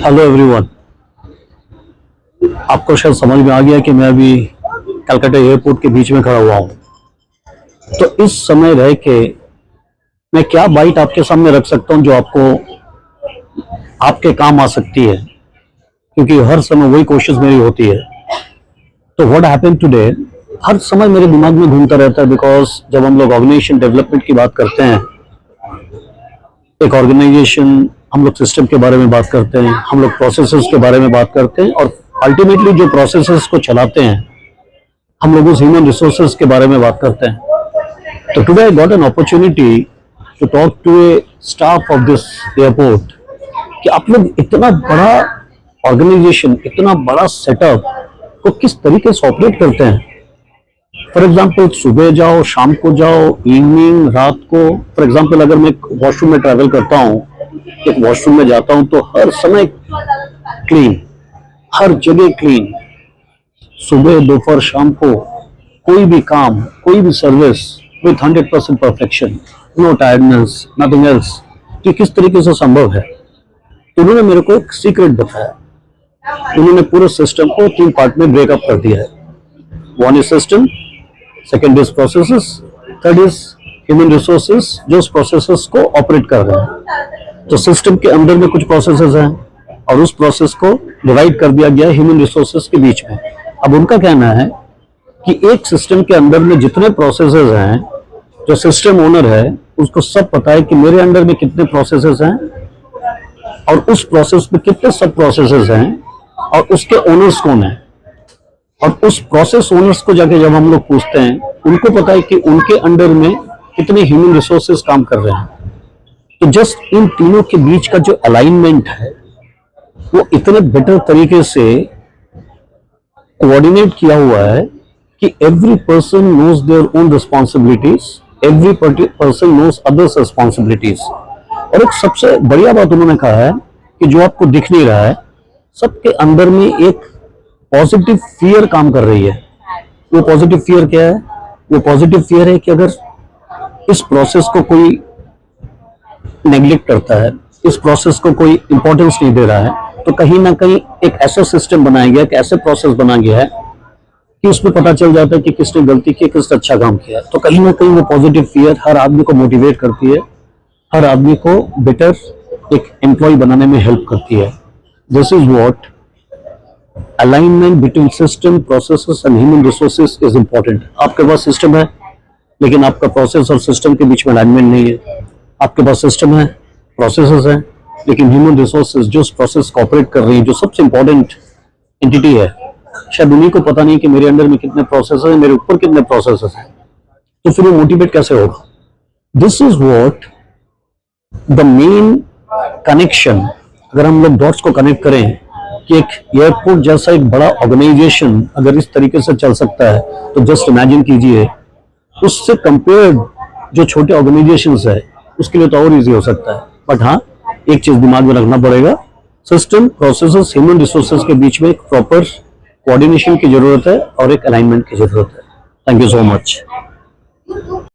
Hello everyone. आपको शायद समझ में आ गया कि मैं अभी कलकत्ता एयरपोर्ट के बीच में खड़ा हुआ हूँ। तो इस समय रह के मैं क्या बाइट आपके सामने रख सकता हूँ जो आपको आपके काम आ सकती है, क्योंकि हर समय वही कोशिश मेरी होती है। तो व्हाट हैपेंड टुडे हर समय मेरे दिमाग में घूमता रहता है, बिकॉज जब हम लोग ऑर्गेनाइजेशन डेवलपमेंट की बात करते हैं, एक ऑर्गेनाइजेशन, हम लोग सिस्टम के बारे में बात करते हैं, हम लोग प्रोसेसेस के बारे में बात करते हैं, और अल्टीमेटली जो प्रोसेसेस को चलाते हैं हम लोग उस ह्यूमन रिसोर्सेज के बारे में बात करते हैं। तो today I got an opportunity to talk to a staff of this airport कि आप लोग इतना बड़ा ऑर्गेनाइजेशन, इतना बड़ा सेटअप को किस तरीके से ऑपरेट करते हैं। फॉर एग्जाम्पल सुबह जाओ, शाम को जाओ, इवनिंग, रात को। फॉर एग्जाम्पल अगर मैं वॉशरूम में ट्रैवल करता हूँ, एक वॉशरूम में जाता हूँ तो हर समय क्लीन, हर जगह क्लीन। सुबह, दोपहर, शाम को कोई भी काम, कोई भी service with 100% perfection, no tiredness, nothing else. कि किस तरीके से संभव है। तो उन्होंने मेरे को एक सीक्रेट बताया। उन्होंने पूरे सिस्टम को 3 पार्ट में ब्रेकअप कर दिया है। One is system, second is processes, third is human resources जो उस प्रोसेसेस को ऑपरेट कर रहे हैं। तो सिस्टम के अंदर में कुछ प्रोसेसेस हैं और उस प्रोसेस को डिवाइड कर दिया गया है ह्यूमन रिसोर्सेस के बीच में। अब उनका कहना है कि एक सिस्टम के अंदर में जितने प्रोसेसेस हैं, जो सिस्टम ओनर है उसको सब पता है कि मेरे अंडर में कितने प्रोसेसेस हैं और उस प्रोसेस में कितने सब प्रोसेसेस हैं और उसके ओनर्स कौन है। और उस प्रोसेस ओनर्स को जाके जब हम लोग पूछते हैं, उनको पता है कि उनके अंडर में कितने ह्यूमन रिसोर्सेस काम कर रहे हैं। तो जस्ट इन तीनों के बीच का जो अलाइनमेंट है वो इतने बेटर तरीके से कोऑर्डिनेट किया हुआ है कि every person knows their own responsibilities, every person knows others responsibilities. और एक सबसे बढ़िया बात उन्होंने कहा है कि जो आपको दिख नहीं रहा है, सबके अंदर में एक पॉजिटिव फियर काम कर रही है। वो पॉजिटिव फियर क्या है? वो पॉजिटिव फियर है कि अगर इस प्रोसेस को कोई नेग्लेक्ट करता है, इस प्रोसेस को कोई इंपॉर्टेंस नहीं दे रहा है, तो कहीं ना कहीं एक ऐसा सिस्टम बनाया गया, एक ऐसे प्रोसेस बना गया है कि उसमें पता चल जाता है कि किसने गलती की, किसने अच्छा काम किया। तो कहीं ना कहीं वो पॉजिटिव फियर हर आदमी को मोटिवेट करती है, हर आदमी को बेटर एक एम्प्लॉय बनाने में हेल्प करती है। This is what alignment between system, processes and human resources is important. आपके पास सिस्टम है लेकिन आपका प्रोसेस और सिस्टम के बीच में अलाइनमेंट नहीं है। आपके पास सिस्टम है, प्रोसेसेस है, लेकिन ह्यूमन रिसोर्सेज जो उस प्रोसेस को ऑपरेट कर रही है, जो सबसे इंपॉर्टेंट एंटिटी है, शायद उन्हीं को पता नहीं कि मेरे अंडर में कितने प्रोसेसेस हैं, मेरे ऊपर कितने प्रोसेसेस हैं। तो फिर वो मोटिवेट कैसे होगा? This is what the main connection. अगर हम लोग डॉट्स को कनेक्ट करें कि एक एयरपोर्ट जैसा एक बड़ा ऑर्गेनाइजेशन अगर इस तरीके से चल सकता है, तो जस्ट इमेजिन कीजिए उससे कंपेयर जो छोटे ऑर्गेनाइजेशंस है उसके लिए तो और इजी हो सकता है। बट हाँ, एक चीज दिमाग में रखना पड़ेगा, सिस्टम, प्रोसेसेस, ह्यूमन रिसोर्सेज के बीच में एक प्रॉपर कोऑर्डिनेशन की जरूरत है और एक अलाइनमेंट की जरूरत है। Thank you so much.